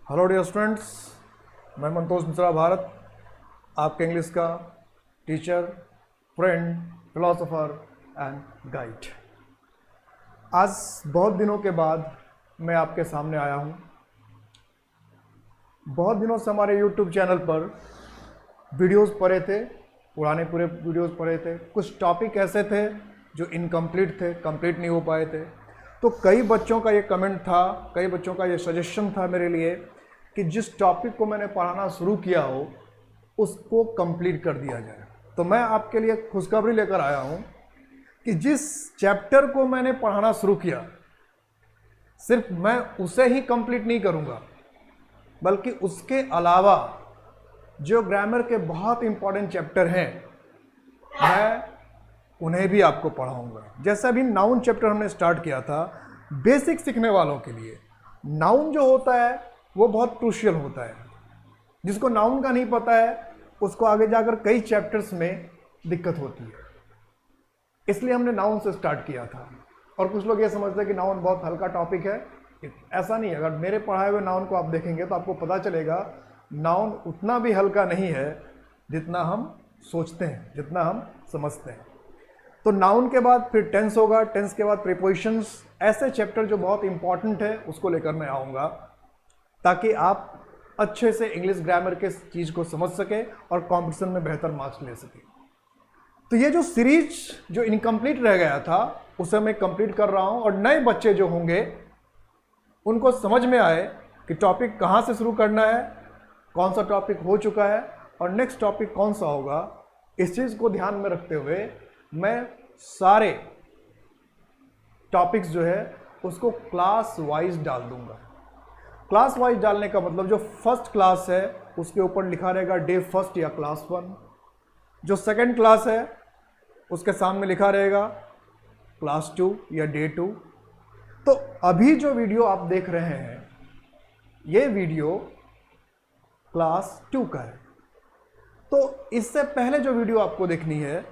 Hello dear students, मैं मंतोष मिश्रा भारत, आपके English का teacher, friend, philosopher and guide. आज बहुत दिनों के बाद मैं आपके सामने आया हूँ। बहुत दिनों से हमारे YouTube चैनल पर वीडियोस पड़े थे, पुराने पूरे वीडियोस पड़े थे। कुछ टॉपिक ऐसे थे जो इनकम्प्लीट थे, कंप्लीट नहीं हो पाए थे। तो कई बच्चों का ये कमेंट था, कई बच्चों का ये सजेशन था मेरे लिए कि जिस टॉपिक को मैंने पढ़ाना शुरू किया हो उसको कंप्लीट कर दिया जाए। तो मैं आपके लिए खुशखबरी लेकर आया हूँ कि जिस चैप्टर को मैंने पढ़ाना शुरू किया, सिर्फ मैं उसे ही कंप्लीट नहीं करूँगा, बल्कि उसके अलावा जो ग्रामर के बहुत इंपॉर्टेंट चैप्टर हैं मैं उन्हें भी आपको पढ़ाऊंगा। जैसे अभी नाउन चैप्टर हमने स्टार्ट किया था, बेसिक सीखने वालों के लिए नाउन जो होता है वो बहुत क्रूशियल होता है। जिसको नाउन का नहीं पता है उसको आगे जाकर कई चैप्टर्स में दिक्कत होती है, इसलिए हमने नाउन से स्टार्ट किया था। और कुछ लोग ये समझते हैं कि नाउन बहुत हल्का टॉपिक है, ऐसा नहीं है। अगर मेरे पढ़ाए हुए नाउन को आप देखेंगे तो आपको पता चलेगा नाउन उतना भी हल्का नहीं है जितना हम सोचते हैं, जितना हम समझते हैं। तो नाउन के बाद फिर टेंस होगा, टेंस के बाद प्रीपोजिशंस, ऐसे चैप्टर जो बहुत इंपॉर्टेंट है उसको लेकर मैं आऊँगा, ताकि आप अच्छे से इंग्लिश ग्रामर के चीज़ को समझ सके और कॉम्पिटिशन में बेहतर मार्क्स ले सके। तो ये जो सीरीज जो इनकम्प्लीट रह गया था उसे मैं कंप्लीट कर रहा हूँ, और नए बच्चे जो होंगे उनको समझ में आए कि टॉपिक कहाँ से शुरू करना है, कौन सा टॉपिक हो चुका है और नेक्स्ट टॉपिक कौन सा होगा। इस चीज़ को ध्यान में रखते हुए मैं सारे टॉपिक्स जो है उसको क्लास वाइज डाल दूंगा। क्लास वाइज डालने का मतलब जो फर्स्ट क्लास है उसके ऊपर लिखा रहेगा डे फर्स्ट या क्लास 1, जो सेकंड क्लास है उसके सामने लिखा रहेगा क्लास 2 या डे 2। तो अभी जो वीडियो आप देख रहे हैं ये वीडियो क्लास 2 का है। तो इससे पहले जो वीडियो आपको देखनी है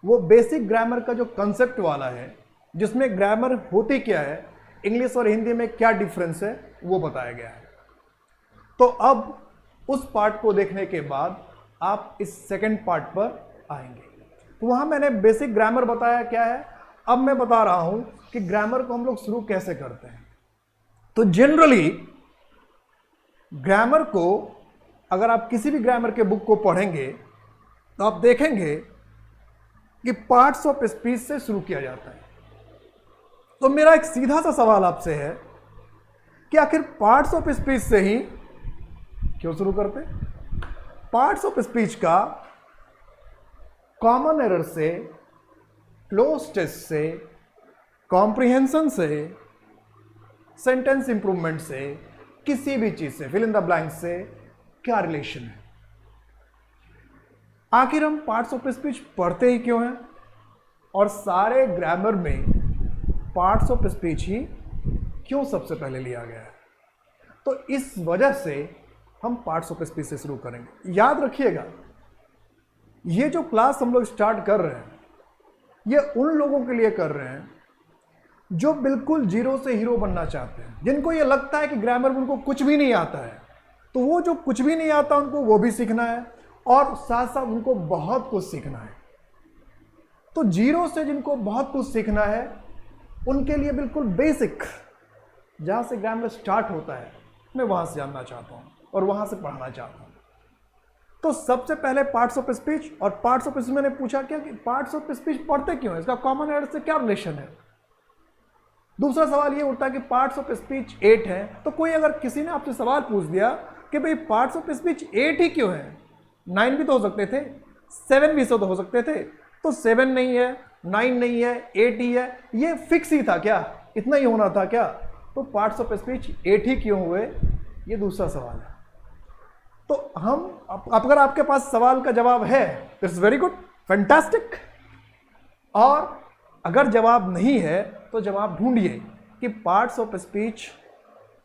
वो बेसिक ग्रामर का जो कंसेप्ट वाला है, जिसमें ग्रामर होती क्या है, इंग्लिश और हिंदी में क्या डिफरेंस है, वो बताया गया है। तो अब उस पार्ट को देखने के बाद आप इस सेकंड पार्ट पर आएंगे। तो वहां मैंने बेसिक ग्रामर बताया क्या है, अब मैं बता रहा हूं कि ग्रामर को हम लोग शुरू कैसे करते हैं। तो जनरली ग्रामर को अगर आप किसी भी ग्रामर के बुक को पढ़ेंगे तो आप देखेंगे कि पार्ट्स ऑफ स्पीच से शुरू किया जाता है। तो मेरा एक सीधा सा सवाल आपसे है कि आखिर पार्ट्स ऑफ स्पीच से ही क्यों शुरू करते? पार्ट्स ऑफ स्पीच का कॉमन एरर से, क्लोज टेस्ट से, कॉम्प्रिहेंशन से, सेंटेंस इंप्रूवमेंट से, किसी भी चीज से, फिल इन द ब्लैंक से क्या रिलेशन है? आखिर हम पार्ट्स ऑफ स्पीच पढ़ते ही क्यों हैं? और सारे ग्रामर में पार्ट्स ऑफ स्पीच ही क्यों सबसे पहले लिया गया है? तो इस वजह से हम पार्ट्स ऑफ स्पीच से शुरू करेंगे। याद रखिएगा, ये जो क्लास हम लोग स्टार्ट कर रहे हैं ये उन लोगों के लिए कर रहे हैं जो बिल्कुल जीरो से हीरो बनना चाहते हैं, जिनको ये लगता है कि ग्रामर में उनको कुछ भी नहीं आता है। तो वो जो कुछ भी नहीं आता उनको वो भी सीखना है और साथ साथ उनको बहुत कुछ सीखना है। तो जीरो से जिनको बहुत कुछ सीखना है उनके लिए बिल्कुल बेसिक जहां से ग्रामर स्टार्ट होता है मैं वहां से जानना चाहता हूं और वहां से पढ़ना चाहता हूं। तो सबसे पहले पार्ट्स ऑफ स्पीच, और पार्ट्स ऑफ स्पीच मैंने पूछा क्या कि पार्ट्स ऑफ स्पीच पढ़ते क्यों है, इसका कॉमन एरर से क्या रिलेशन है। दूसरा सवाल ये उठता है कि पार्ट्स ऑफ स्पीच 8 है। तो कोई अगर किसी ने आपसे सवाल पूछ दिया कि भाई पार्ट्स ऑफ स्पीच 8 ही क्यों है, 9 भी तो हो सकते थे, 7 भी तो हो सकते थे, तो 7 नहीं है, 9 नहीं है, 8 ही है, ये फिक्स ही था क्या, इतना ही होना था क्या? तो पार्ट्स ऑफ स्पीच 8 ही क्यों हुए, ये दूसरा सवाल है। तो हम अगर आपके पास सवाल का जवाब है इट्स वेरी गुड, फैंटास्टिक। और अगर जवाब नहीं है तो जवाब ढूंढिए कि पार्ट्स ऑफ स्पीच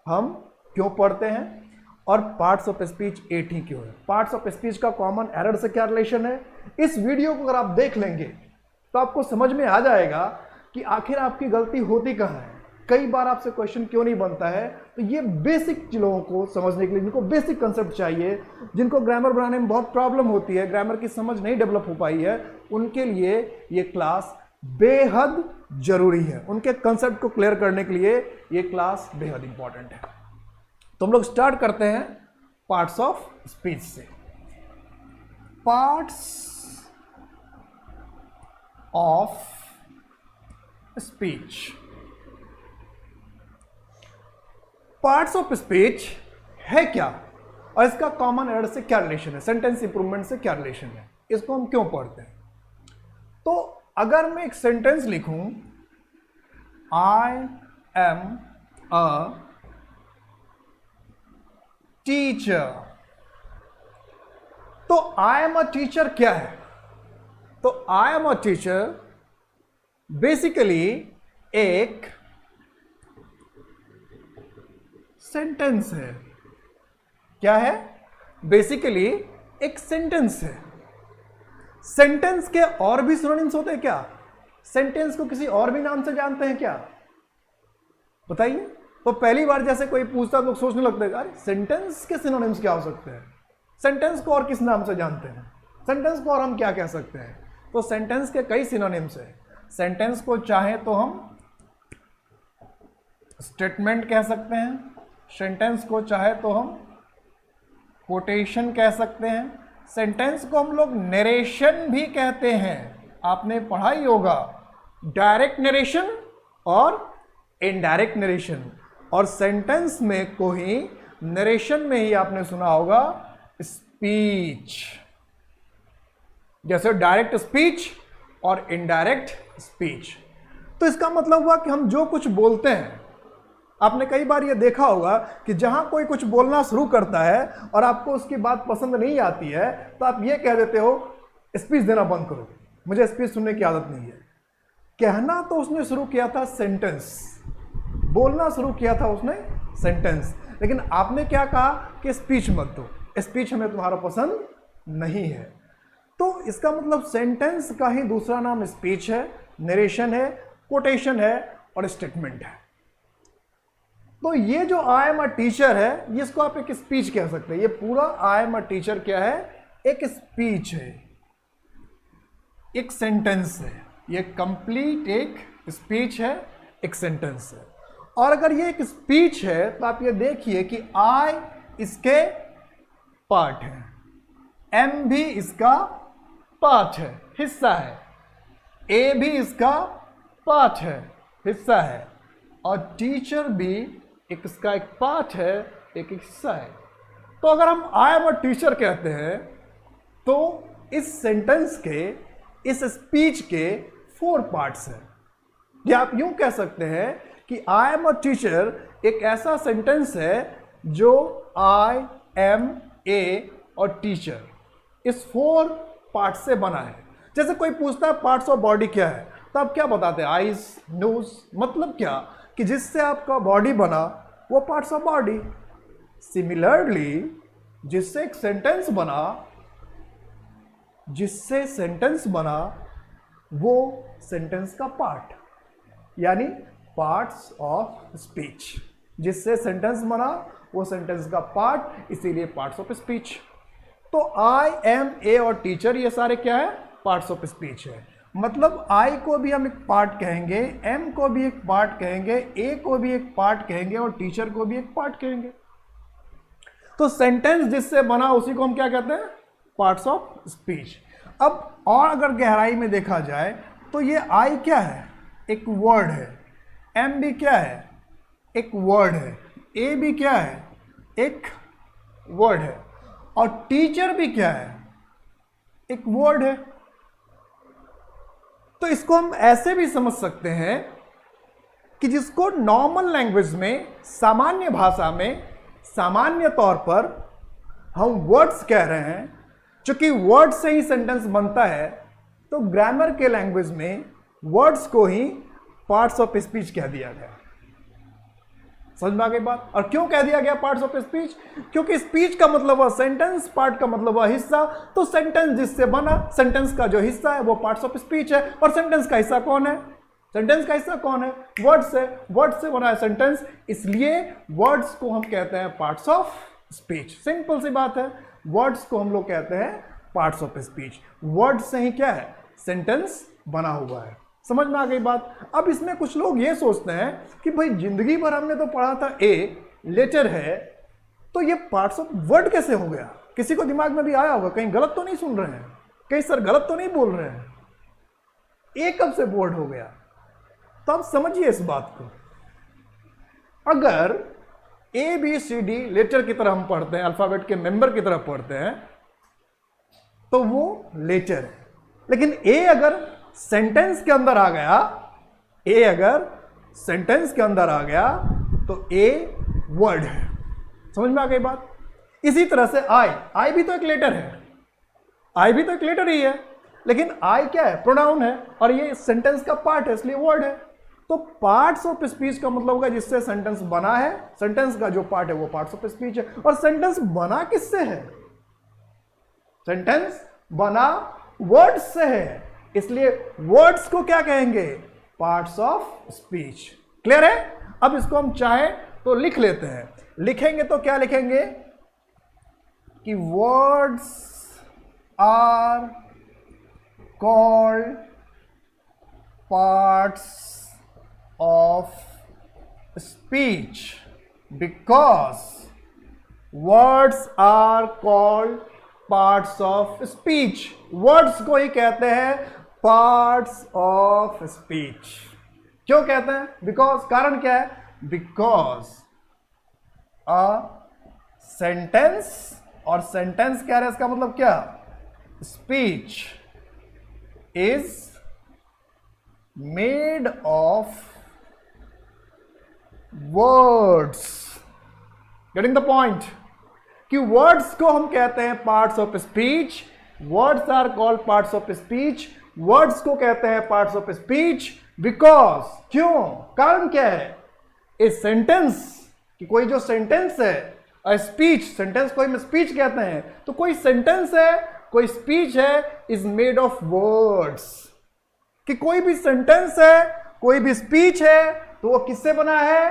हम क्यों पढ़ते हैं और पार्ट्स ऑफ स्पीच 8 ही क्यों है। पार्ट्स ऑफ स्पीच का कॉमन एरर से क्या रिलेशन है, इस वीडियो को अगर आप देख लेंगे तो आपको समझ में आ जाएगा कि आखिर आपकी गलती होती कहाँ है, कई बार आपसे क्वेश्चन क्यों नहीं बनता है, तो ये बेसिक लोगों को समझने के लिए, जिनको बेसिक कंसेप्ट चाहिए, जिनको ग्रामर बनाने में बहुत प्रॉब्लम होती है, ग्रामर की समझ नहीं डेवलप हो पाई है, उनके लिए ये क्लास बेहद जरूरी है। उनके कंसेप्ट को क्लियर करने के लिए ये क्लास बेहद इंपॉर्टेंट है। तो हम लोग स्टार्ट करते हैं पार्ट्स ऑफ स्पीच से। Parts of speech. Parts of speech है क्या और इसका कॉमन एरर से क्या रिलेशन है, सेंटेंस इंप्रूवमेंट से क्या रिलेशन है, इसको हम क्यों पढ़ते हैं। तो अगर मैं एक सेंटेंस लिखूं, आई एम अ टीचर, तो आई एम अ टीचर क्या है? तो I am a teacher basically एक सेंटेंस है। क्या है? बेसिकली एक सेंटेंस है। सेंटेंस के और भी सिनोनिम्स होते हैं क्या? सेंटेंस को किसी और भी नाम से जानते हैं क्या? बताइए। तो पहली बार जैसे कोई पूछता है तो सोचने लगते हैं अरे सेंटेंस के सिनोनिम्स क्या हो सकते हैं, सेंटेंस को और किस नाम से जानते हैं, सेंटेंस को और हम क्या कह सकते हैं। तो सेंटेंस के कई सिनोनिम्स है। सेंटेंस को चाहे तो हम स्टेटमेंट कह सकते हैं, सेंटेंस को चाहे तो हम कोटेशन कह सकते हैं, सेंटेंस को हम लोग नरेशन भी कहते हैं। आपने पढ़ा ही होगा डायरेक्ट नरेशन और इनडायरेक्ट नरेशन, और सेंटेंस में को ही नरेशन में ही आपने सुना होगा स्पीच, जैसे डायरेक्ट स्पीच और इनडायरेक्ट स्पीच। तो इसका मतलब हुआ कि हम जो कुछ बोलते हैं, आपने कई बार ये देखा होगा कि जहां कोई कुछ बोलना शुरू करता है और आपको उसकी बात पसंद नहीं आती है तो आप ये कह देते हो स्पीच देना बंद करो, मुझे स्पीच सुनने की आदत नहीं है। कहना तो उसने शुरू किया था सेंटेंस, बोलना शुरू किया था उसने सेंटेंस, लेकिन आपने क्या कहा कि स्पीच मत दो, स्पीच हमें तुम्हारा पसंद नहीं है। तो इसका मतलब सेंटेंस का ही दूसरा नाम स्पीच है, नरेशन है, कोटेशन है और स्टेटमेंट है। तो ये जो आई एम अ टीचर है, इसको आप एक स्पीच कह सकते हैं। ये पूरा आई एम अ टीचर क्या है? एक स्पीच है, एक सेंटेंस है। ये कंप्लीट एक स्पीच है, एक सेंटेंस है। और अगर ये एक स्पीच है तो आप ये देखिए कि आई इसके पार्ट है, एम भी इसका पार्ट है, हिस्सा है, ए भी इसका पार्ट है, हिस्सा है, और टीचर भी एक इसका एक पार्ट है, एक हिस्सा है। तो अगर हम आई एम अ टीचर कहते हैं तो इस सेंटेंस के, इस स्पीच के 4 पार्ट्स हैं। या आप यूं कह सकते हैं कि आई एम अ टीचर एक ऐसा सेंटेंस है जो आई एम ए और टीचर इस 4 पार्ट से बना है। जैसे कोई पूछता है पार्ट्स ऑफ बॉडी क्या है, तो आप क्या बताते हैं? आईज, नोज, मतलब क्या कि जिससे आपका बॉडी बना वो पार्ट्स ऑफ बॉडी। सिमिलरली जिससे एक सेंटेंस बना, जिससे सेंटेंस बना वो सेंटेंस का पार्ट, यानी पार्ट्स ऑफ स्पीच। जिससे सेंटेंस बना वो सेंटेंस का पार्ट, इसीलिए पार्ट्स ऑफ स्पीच। तो आई एम ए और टीचर ये सारे क्या है? पार्ट्स ऑफ स्पीच है। मतलब आई को भी हम एक पार्ट कहेंगे, एम को भी एक पार्ट कहेंगे, ए को भी एक पार्ट कहेंगे और टीचर को भी एक पार्ट कहेंगे। तो सेंटेंस जिससे बना उसी को हम क्या कहते हैं? Parts of speech. अब और अगर गहराई में देखा जाए तो ये आई क्या है? एक वर्ड है। एम भी क्या है? एक वर्ड है। ए भी क्या है? एक वर्ड है। और टीचर भी क्या है? एक वर्ड है। तो इसको हम ऐसे भी समझ सकते हैं कि जिसको नॉर्मल लैंग्वेज में, सामान्य भाषा में, सामान्य तौर पर हम वर्ड्स कह रहे हैं, चूंकि वर्ड से ही सेंटेंस बनता है, तो ग्रामर के लैंग्वेज में वर्ड्स को ही पार्ट्स ऑफ स्पीच कह दिया गया। समझ में आ गई बात? और क्यों कह दिया गया पार्ट्स ऑफ स्पीच? क्योंकि स्पीच का मतलब हुआ सेंटेंस, पार्ट का मतलब हुआ हिस्सा। तो सेंटेंस जिससे बना, सेंटेंस का जो हिस्सा है वो पार्ट्स ऑफ स्पीच है। और सेंटेंस का हिस्सा कौन है? सेंटेंस का हिस्सा कौन है? वर्ड्स है, वर्ड्स से बना है सेंटेंस, इसलिए वर्ड्स को हम कहते हैं पार्ट्स ऑफ स्पीच। सिंपल सी बात है, वर्ड्स को हम लोग कहते हैं पार्ट्स ऑफ स्पीच। वर्ड्स से ही क्या है? सेंटेंस बना हुआ है। समझ में आ गई बात? अब इसमें कुछ लोग ये सोचते हैं कि भाई जिंदगी भर हमने तो पढ़ा था ए लेटर है, तो ये पार्ट्स ऑफ वर्ड कैसे हो गया? किसी को दिमाग में भी आया होगा, कहीं गलत तो नहीं सुन रहे हैं, कहीं सर गलत तो नहीं बोल रहे हैं, ए कब से वर्ड हो गया? तो आप समझिए इस बात को। अगर A B C D letter की तरह हम पढ़ते हैं, अल्फाबेट के मेंबर की तरह पढ़ते हैं, तो वो लेटर है। लेकिन ए अगर सेंटेंस के अंदर आ गया, ए अगर सेंटेंस के अंदर आ गया तो ए वर्ड है। समझ में आ गई बात? इसी तरह से आई भी तो एक लेटर है, आई भी तो एक लेटर ही है, लेकिन आई क्या है? प्रोनाउन है, और ये सेंटेंस का पार्ट है, इसलिए वर्ड है। तो पार्ट्स ऑफ स्पीच का मतलब होगा जिससे सेंटेंस बना है, सेंटेंस का जो पार्ट है वो पार्ट्स ऑफ स्पीच है। और सेंटेंस बना किससे है? सेंटेंस बना वर्ड्स से है, इसलिए वर्ड्स को क्या कहेंगे? Parts of speech. क्लियर है? अब इसको हम चाहे तो लिख लेते हैं। लिखेंगे तो क्या लिखेंगे कि words are called parts of speech because words are called parts of speech. Words को ही कहते हैं पार्ट्स ऑफ स्पीच। क्यों कहते हैं? बिकॉज, कारण क्या है? बिकॉज अ सेंटेंस, और सेंटेंस क्या है इसका मतलब क्या? Speech is made of words. Getting the point? कि वर्ड्स को हम कहते हैं parts of speech. Words are called parts of speech. Words को कहते हैं पार्ट्स ऑफ स्पीच बिकॉज, क्यों? कारण क्या है? ए सेंटेंस, कि कोई जो सेंटेंस है, स्पीच, सेंटेंस को हम स्पीच कहते हैं, तो कोई सेंटेंस है, कोई स्पीच है, इज मेड ऑफ वर्ड्स। कि कोई भी सेंटेंस है, कोई भी स्पीच है, तो वो किससे बना है?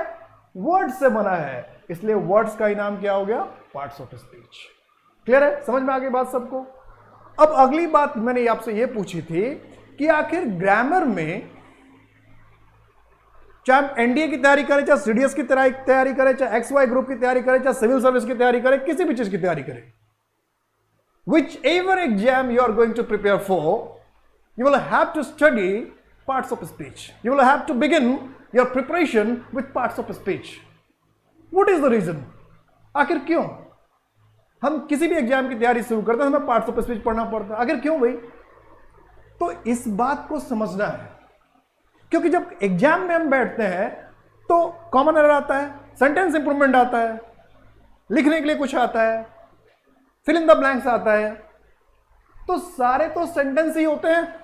वर्ड से बना है, इसलिए वर्ड्स का ही नाम क्या हो गया? Parts of speech. क्लियर है? समझ में आ गई बात सबको? अब अगली बात मैंने आपसे ये पूछी थी कि आखिर ग्रामर में, चाहे हम एनडीए की तैयारी करें, चाहे सीडीएस की तैयारी करें, चाहे एक्सवाई ग्रुप की तैयारी करें, चाहे सिविल सर्विस की तैयारी करें, किसी भी चीज की तैयारी करें, whichever exam you are going to prepare for, you will have to study parts of speech. You will have to begin your preparation with parts of speech. What is the reason? आखिर क्यों हम किसी भी exam की तैयारी शुरू करते हैं हमें पार्ट्स ऑफ स्पीच पढ़ना पड़ता है? आखिर क्यों भाई? तो इस बात को समझना है, क्योंकि जब एग्जाम में हम बैठते हैं तो कॉमन एरर आता है, सेंटेंस इंप्रूवमेंट आता है, लिखने के लिए कुछ आता है, फिल इन द ब्लैंक्स आता है, तो सारे तो सेंटेंस ही होते हैं,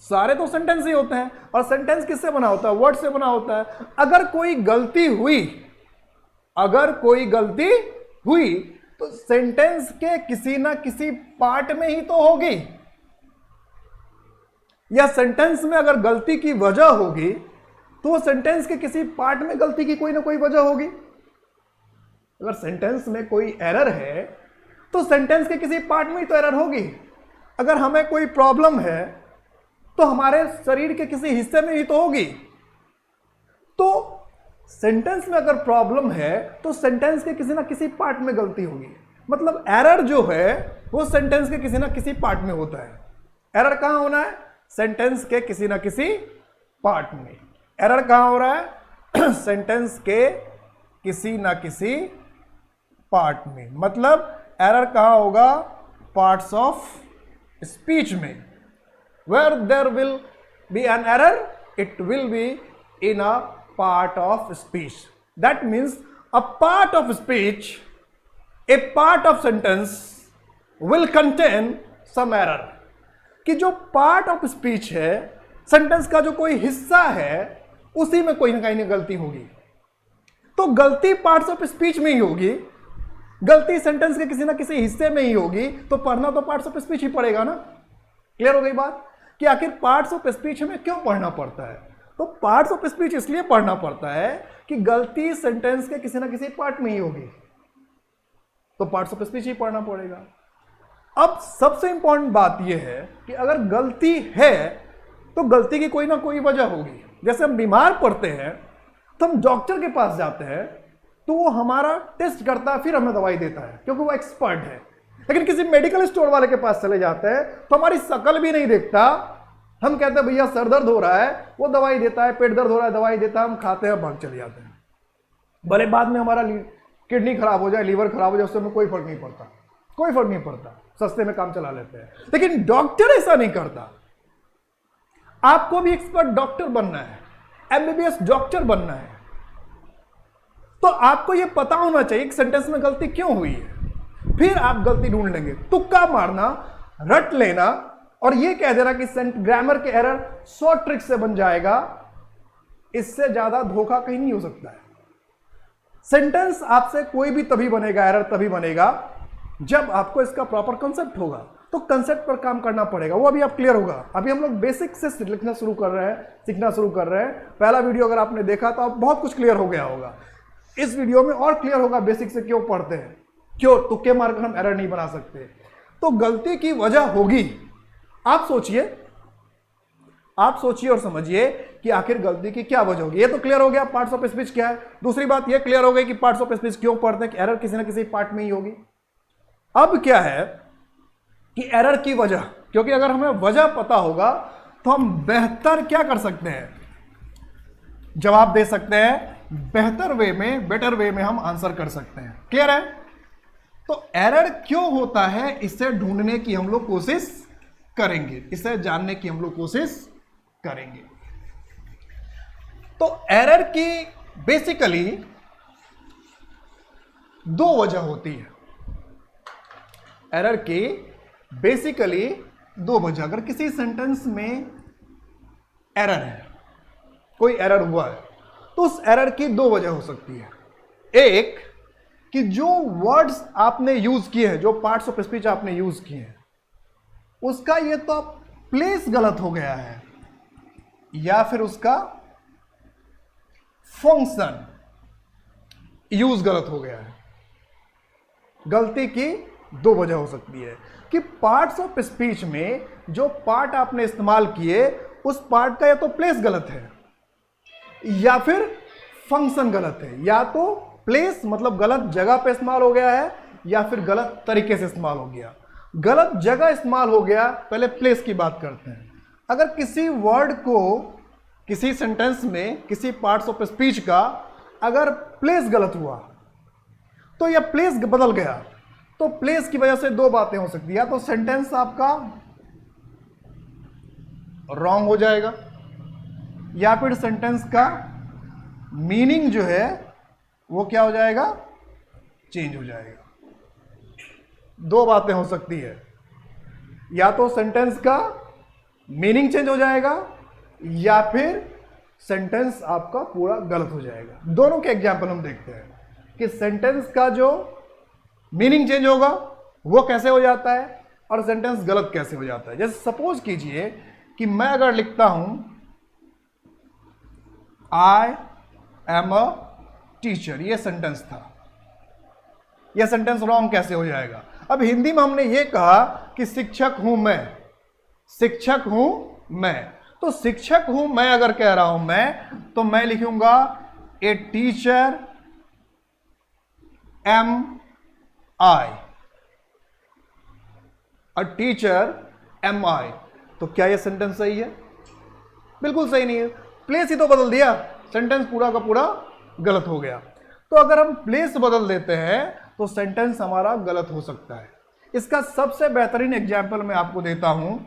सारे तो सेंटेंस ही होते हैं। और सेंटेंस किससे बना होता है? वर्ड से बना होता है। अगर कोई गलती हुई, अगर कोई गलती हुई तो सेंटेंस के किसी ना किसी पार्ट में ही तो होगी, या सेंटेंस में अगर गलती की वजह होगी तो सेंटेंस के किसी पार्ट में गलती की कोई ना कोई वजह होगी। अगर सेंटेंस में कोई एरर है तो सेंटेंस के किसी पार्ट में ही तो एरर होगी। अगर हमें कोई प्रॉब्लम है तो हमारे शरीर के किसी हिस्से में ही तो होगी। तो सेंटेंस में अगर प्रॉब्लम है तो सेंटेंस के किसी ना किसी पार्ट में गलती होगी। मतलब एरर जो है वो सेंटेंस के किसी ना किसी पार्ट में होता है। एरर कहां होना है? सेंटेंस के किसी ना किसी पार्ट में। एरर कहां हो रहा है? सेंटेंस के किसी ना किसी पार्ट में। मतलब एरर कहां होगा? पार्ट्स ऑफ स्पीच में। Where there will be an error, it will be in a part of speech. That means a part of speech, a part of sentence will contain some error. कि जो part of speech है, sentence का जो कोई हिस्सा है, उसी में कोई ना कहीं गलती होगी। तो गलती पार्ट्स ऑफ स्पीच में ही होगी, गलती सेंटेंस के किसी ना किसी हिस्से में ही होगी, तो पढ़ना तो पार्ट्स ऑफ स्पीच ही पड़ेगा ना। क्लियर हो गई बात? कि आखिर पार्ट्स ऑफ स्पीच हमें क्यों पढ़ना पड़ता है। तो पार्ट्स ऑफ स्पीच इसलिए पढ़ना पड़ता है कि गलती सेंटेंस के किसी ना किसी पार्ट में ही होगी, तो पार्ट्स ऑफ स्पीच ही पढ़ना पड़ेगा। अब सबसे इंपॉर्टेंट बात यह है कि अगर गलती है तो गलती की कोई ना कोई वजह होगी। जैसे हम बीमार पड़ते हैं तो हम डॉक्टर के पास जाते हैं, तो वो हमारा टेस्ट करता है, फिर हमें दवाई देता है क्योंकि वो एक्सपर्ट है। लेकिन किसी मेडिकल स्टोर वाले के पास चले जाते हैं तो हमारी शक्ल भी नहीं देखता, हम कहते हैं भैया सर दर्द हो रहा है, वो दवाई देता है, पेट दर्द हो रहा है, दवाई देता है, हम खाते हैं, भाग चले जाते हैं। भले बाद में हमारा किडनी खराब हो जाए, लीवर खराब हो जाए, उससे हमें कोई फर्क नहीं पड़ता, कोई फर्क नहीं पड़ता, सस्ते में काम चला लेते हैं। लेकिन डॉक्टर ऐसा नहीं करता। आपको भी एक्सपर्ट डॉक्टर बनना है, एमबीबीएस डॉक्टर बनना है, तो आपको यह पता होना चाहिए कि सेंटेंस में गलती क्यों हुई है। फिर आप गलती ढूंढ लेंगे। तुक्का मारना, रट लेना और यह कह देना कि ग्रामर के एरर 100 ट्रिक से बन जाएगा, इससे ज्यादा धोखा कहीं नहीं हो सकता है। सेंटेंस आपसे कोई भी तभी बनेगा, एरर तभी बनेगा जब आपको इसका प्रॉपर कंसेप्ट होगा। तो कंसेप्ट पर काम करना पड़ेगा, वो अभी आप क्लियर होगा। अभी हम लोग बेसिक से लिखना शुरू कर रहे हैं, सीखना शुरू कर रहे हैं। पहला वीडियो अगर आपने देखा तो आप बहुत कुछ क्लियर हो गया होगा। इस वीडियो में और क्लियर होगा बेसिक से क्यों पढ़ते हैं, क्यों तुक्के मारकर हम एरर नहीं बना सकते। तो गलती की वजह होगी। आप सोचिए और समझिए कि आखिर गलती की क्या वजह होगी। ये तो क्लियर हो गया पार्ट्स ऑफ स्पीच क्या है। दूसरी बात ये क्लियर हो गई कि पार्ट्स ऑफ स्पीच क्यों पढ़ते हैं, कि एरर किसी ना किसी पार्ट में ही होगी। अब क्या है कि एरर की वजह, क्योंकि अगर हमें वजह पता होगा तो हम बेहतर क्या कर सकते हैं, जवाब दे सकते हैं, बेहतर वे में, बेटर वे में हम आंसर कर सकते हैं। क्लियर है। तो एरर क्यों होता है इसे ढूंढने की हम लोग कोशिश करेंगे, इसे जानने की हम लोग कोशिश करेंगे। तो एरर की बेसिकली 2 वजह होती है। एरर की बेसिकली 2 वजह, अगर किसी सेंटेंस में एरर है, कोई एरर हुआ है, तो उस एरर की 2 वजह हो सकती है। एक कि जो वर्ड्स आपने यूज किए हैं, जो पार्ट्स ऑफ स्पीच आपने यूज किए हैं, उसका ये तो प्लेस गलत हो गया है, या फिर उसका फंक्शन यूज गलत हो गया है। गलती की 2 वजह हो सकती है कि पार्ट्स ऑफ स्पीच में जो पार्ट आपने इस्तेमाल किए, उस पार्ट का या तो प्लेस गलत है या फिर फंक्शन गलत है। या तो प्लेस मतलब गलत जगह पे इस्तेमाल हो गया है, या फिर गलत तरीके से इस्तेमाल हो गया। गलत जगह इस्तेमाल हो गया, पहले प्लेस की बात करते हैं। अगर किसी वर्ड को किसी सेंटेंस में, किसी पार्ट्स ऑफ स्पीच का अगर प्लेस गलत हुआ, तो यह प्लेस बदल गया, तो प्लेस की वजह से 2 बातें हो सकती है। या तो सेंटेंस आपका रॉन्ग हो जाएगा, या फिर सेंटेंस का मीनिंग जो है वो क्या हो जाएगा, चेंज हो जाएगा। 2 बातें हो सकती है, या तो सेंटेंस का मीनिंग चेंज हो जाएगा, या फिर सेंटेंस आपका पूरा गलत हो जाएगा। दोनों के एग्जाम्पल हम देखते हैं कि सेंटेंस का जो मीनिंग चेंज होगा वो कैसे हो जाता है, और सेंटेंस गलत कैसे हो जाता है। जैसे सपोज कीजिए कि मैं अगर लिखता हूं आई एम अ टीचर, ये सेंटेंस था, यह सेंटेंस रॉन्ग कैसे हो जाएगा। अब हिंदी में हमने ये कहा कि शिक्षक हूं मैं, शिक्षक हूं मैं, तो शिक्षक हूं मैं अगर कह रहा हूं मैं, तो मैं लिखूंगा a teacher am I, a teacher am I. तो क्या यह सेंटेंस सही है? बिल्कुल सही नहीं है, प्लेस ही तो बदल दिया, सेंटेंस पूरा का पूरा गलत हो गया। तो अगर हम प्लेस बदल देते हैं तो सेंटेंस हमारा गलत हो सकता है। इसका सबसे बेहतरीन एग्जाम्पल मैं आपको देता हूं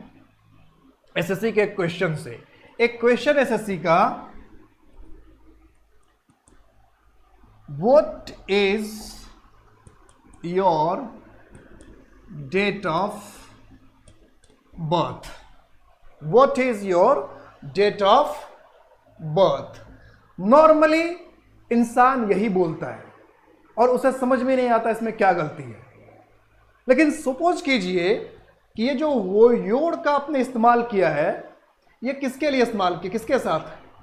एसएससी के क्वेश्चन से। एक क्वेश्चन एसएससी का, what is your date of birth, what is your date of birth. Normally इंसान यही बोलता है और उसे समझ में नहीं आता इसमें क्या गलती है। लेकिन सपोज कीजिए कि ये जो वो योर का आपने इस्तेमाल किया है, ये किसके लिए इस्तेमाल किया, किसके साथ,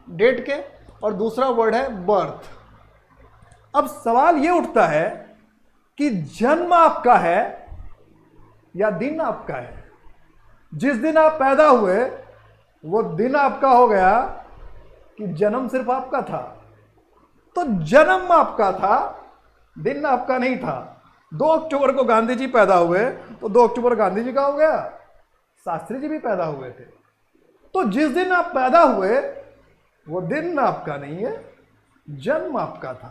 डेट के, और दूसरा वर्ड है बर्थ। अब सवाल ये उठता है कि जन्म आपका है या दिन आपका है। जिस दिन आप पैदा हुए वो दिन आपका हो गया कि जन्म सिर्फ आपका था? तो जन्म आपका था, दिन आपका नहीं था। 2 अक्टूबर को गांधी जी पैदा हुए तो 2 अक्टूबर गांधी जी का हो गया, शास्त्री जी भी पैदा हुए थे। तो जिस दिन आप पैदा हुए वो दिन आपका नहीं है, जन्म आपका था।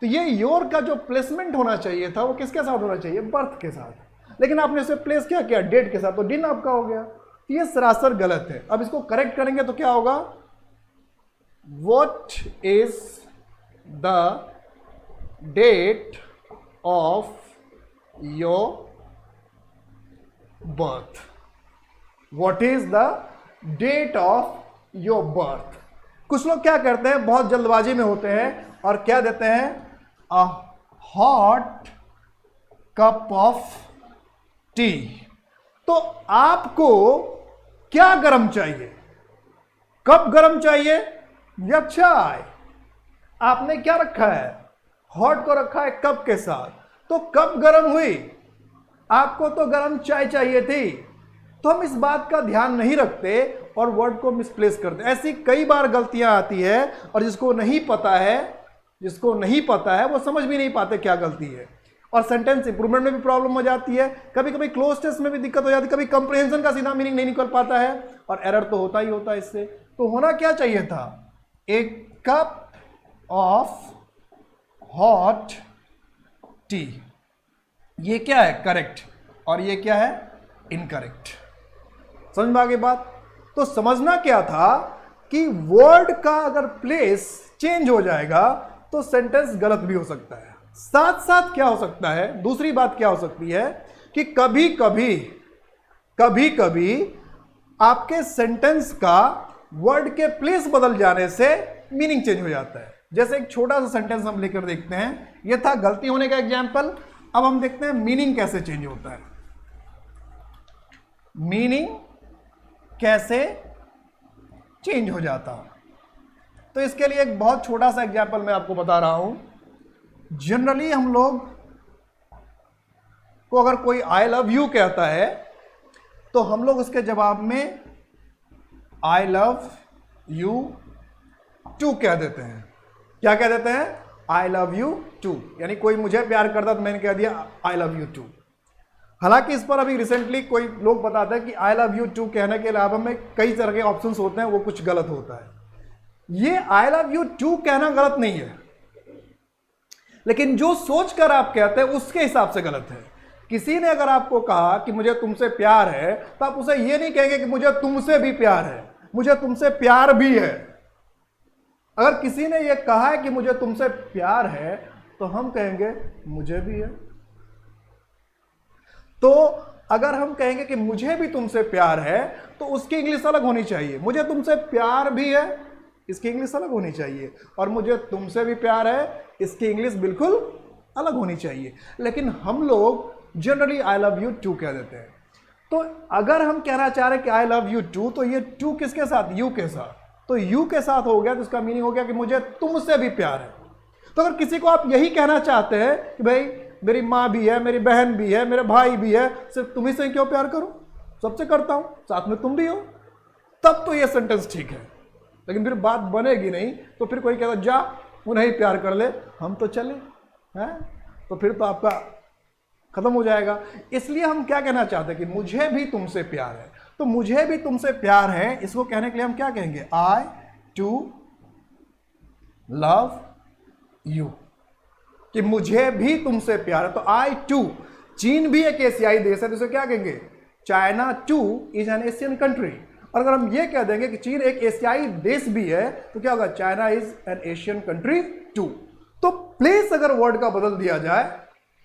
तो ये योर का जो प्लेसमेंट होना चाहिए था वो किसके साथ होना चाहिए, बर्थ के साथ, लेकिन आपने इसे प्लेस क्या किया, डेट के साथ, तो दिन आपका हो गया। तो ये सरासर गलत है। अब इसको करेक्ट करेंगे तो क्या होगा, what is the date of your birth, what is the date of your birth. कुछ लोग क्या करते हैं, बहुत जल्दबाजी में होते हैं और क्या देते हैं, a hot cup of T. तो आपको क्या गरम चाहिए, कप गरम चाहिए या चाय? आपने क्या रखा है, हॉट को रखा है कप के साथ, तो कप गरम हुई, आपको तो गरम चाय चाहिए थी। तो हम इस बात का ध्यान नहीं रखते और वर्ड को मिसप्लेस करते। ऐसी कई बार गलतियां आती है और जिसको नहीं पता है वो समझ भी नहीं पाते क्या गलती है, और सेंटेंस इंप्रूवमेंट में भी प्रॉब्लम हो जाती है, कभी कभी क्लोज टेस्ट में भी दिक्कत हो जाती है, कभी कंप्रीहेंशन का सीधा मीनिंग नहीं निकल पाता है, और एरर तो होता ही होता है इससे। तो होना क्या चाहिए था, एक कप ऑफ हॉट टी। ये क्या है, करेक्ट, और ये क्या है, इनकरेक्ट। समझ में आ गई बात? तो समझना क्या था कि वर्ड का अगर प्लेस चेंज हो जाएगा तो सेंटेंस गलत भी हो सकता है। साथ साथ क्या हो सकता है, दूसरी बात क्या हो सकती है कि कभी कभी आपके सेंटेंस का वर्ड के प्लेस बदल जाने से मीनिंग चेंज हो जाता है। जैसे एक छोटा सा सेंटेंस हम लेकर देखते हैं, यह था गलती होने का एग्जाम्पल। अब हम देखते हैं मीनिंग कैसे चेंज होता है। मीनिंग कैसे चेंज हो जाता है, तो इसके लिए एक बहुत छोटा सा एग्जाम्पल मैं आपको बता रहा हूं। जनरली हम लोग को अगर कोई आई लव यू कहता है तो हम लोग उसके जवाब में आई लव यू टू कह देते हैं। क्या कह देते हैं, आई लव यू टू। यानी कोई मुझे प्यार करता तो मैंने कह दिया आई लव यू टू। हालांकि इस पर अभी रिसेंटली कोई लोग बताते हैं कि आई लव यू टू कहने के अलावा में कई तरह के ऑप्शंस होते हैं, वो कुछ गलत होता है। ये आई लव यू टू कहना गलत नहीं है, लेकिन जो सोचकर आप कहते हैं उसके हिसाब से गलत है। किसी ने अगर आपको कहा कि मुझे तुमसे प्यार है तो आप उसे ये नहीं कहेंगे कि मुझे तुमसे भी प्यार है, मुझे तुमसे प्यार भी है। अगर किसी ने यह कहा है कि मुझे तुमसे प्यार है तो हम कहेंगे मुझे भी है। तो अगर हम कहेंगे कि मुझे भी तुमसे प्यार है तो उसकी इंग्लिश अलग होनी चाहिए। मुझे तुमसे प्यार भी है, इसकी इंग्लिश अलग होनी चाहिए, और मुझे तुमसे भी प्यार है, इसकी इंग्लिश बिल्कुल अलग होनी चाहिए। लेकिन हम लोग generally I love you too कह देते हैं। तो अगर हम कहना चाह रहे हैं कि आई लव यू टू, तो ये टू किसके साथ, यू के साथ। तो यू के साथ हो गया तो इसका मीनिंग हो गया कि मुझे तुमसे भी प्यार है। तो अगर किसी को आप यही कहना चाहते हैं कि भाई मेरी माँ भी है, मेरी बहन भी है, मेरे भाई भी है, सिर्फ तुम्ही से क्यों प्यार करूं, सबसे करता हूं, साथ में तुम भी हो, तब तो ये सेंटेंस ठीक है। लेकिन फिर बात बनेगी नहीं, तो फिर कोई कहता जा उन्हें ही प्यार कर ले, हम तो चले हैं, तो फिर तो आपका खत्म हो जाएगा। इसलिए हम क्या कहना चाहते हैं कि मुझे भी तुमसे प्यार है। तो मुझे भी तुमसे प्यार है, इसको कहने के लिए हम क्या कहेंगे, आई टू लव यू, कि मुझे भी तुमसे प्यार है। तो आई टू, चीन भी एक एशियाई देश है तो इसे क्या कहेंगे, China two is an Asian country. और अगर हम ये कह देंगे कि चीन एक एशियाई देश भी है तो क्या होगा, China is an Asian country too. तो प्लेस अगर वर्ड का बदल दिया जाए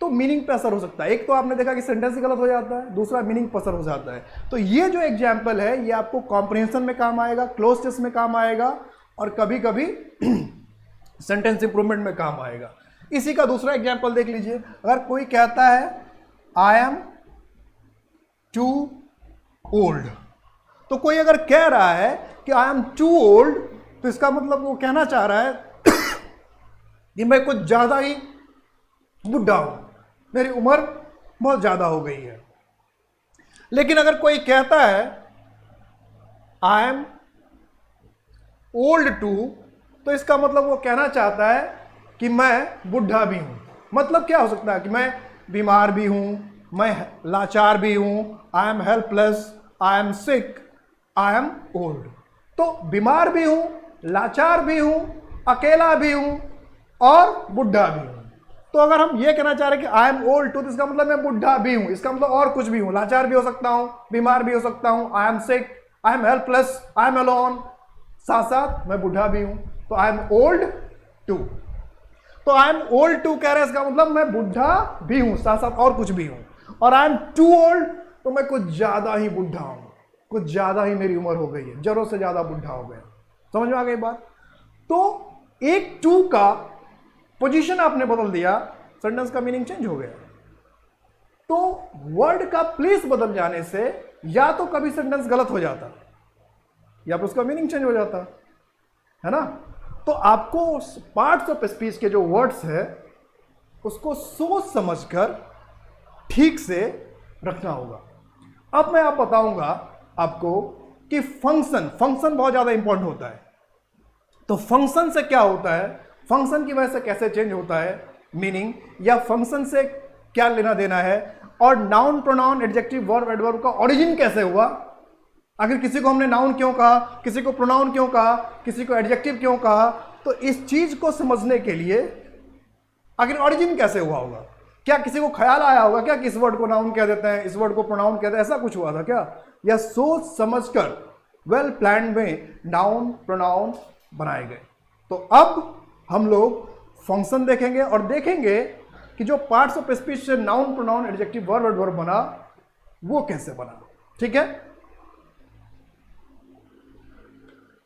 तो मीनिंग पे असर हो सकता है। एक तो आपने देखा कि सेंटेंस ही गलत हो जाता है, दूसरा मीनिंग पर असर हो जाता है। तो ये जो एग्जाम्पल है ये आपको कॉम्प्रिहेंशन में काम आएगा, क्लोज टेस्ट में काम आएगा, और कभी कभी सेंटेंस इंप्रूवमेंट में काम आएगा। इसी का दूसरा एग्जाम्पल देख लीजिए। अगर कोई कहता है आई एम टू ओल्ड। तो कोई अगर कह रहा है कि आई एम टू ओल्ड, तो इसका मतलब वो कहना चाह रहा है कि मैं कुछ ज्यादा ही बुढ़ा हूं, मेरी उम्र बहुत ज्यादा हो गई है। लेकिन अगर कोई कहता है आई एम ओल्ड टू, तो इसका मतलब वो कहना चाहता है कि मैं बुढ़ा भी हूं। मतलब क्या हो सकता है कि मैं बीमार भी हूं, मैं लाचार भी हूं, I am helpless, I am sick, I am old. तो बीमार भी हूं, लाचार भी हूं, अकेला भी हूं और बुढ़ा भी हूं। तो अगर हम ये कहना चाह रहे हैं कि आई एम ओल्ड टू, तो इसका मतलब मैं बुढ़ा भी हूं, इसका मतलब और कुछ भी हूं, लाचार भी हो सकता हूं, बीमार भी हो सकता हूं, I am sick, I am helpless, I am alone, साथ साथ मैं बुढ़ा भी हूं। तो आई एम ओल्ड टू। तो आई एम ओल्ड टू कह रहे हैं, इसका मतलब मैं बुढ़ा भी हूं, साथ साथ और कुछ भी हूं। और आई एम टू ओल्ड, तो मैं कुछ ज्यादा ही बुढ़ा हूं, कुछ ज्यादा ही मेरी उम्र हो गई है, जरूरत से ज्यादा बुढ़ा हो गया। समझ में आ गई बात? तो एक टू का पोजीशन आपने बदल दिया, सेंटेंस का मीनिंग चेंज हो गया। तो वर्ड का प्लेस बदल जाने से या तो कभी सेंटेंस गलत हो जाता या फिर उसका मीनिंग चेंज हो जाता, है ना? तो आपको पार्ट्स ऑफ स्पीच के जो वर्ड्स है उसको सोच समझकर ठीक से रखना होगा। अब मैं आप बताऊंगा आपको कि फंक्शन बहुत ज्यादा इंपॉर्टेंट होता है। तो फंक्शन से क्या होता है, फंक्शन की वजह से कैसे चेंज होता है मीनिंग, या फंक्शन से क्या लेना देना है, और noun pronoun adjective verb adverb का ओरिजिन कैसे हुआ, आखिर किसी को हमने नाउन क्यों कहा, किसी को प्रोनाउन क्यों कहा, किसी को एडजेक्टिव क्यों कहा। तो इस चीज को समझने के लिए आखिर ओरिजिन कैसे हुआ होगा, क्या किसी को ख्याल आया होगा क्या कि इस वर्ड को नाउन कह देते हैं, इस वर्ड को प्रोनाउन कहते हैं, ऐसा कुछ हुआ था क्या, या सोच समझकर वेल प्लान्ड में नाउन प्रोनाउन बनाए गए। तो अब हम लोग फंक्शन देखेंगे और देखेंगे कि जो पार्ट्स ऑफ स्पीच से noun pronoun adjective verb adverb बना वो कैसे बना। ठीक है?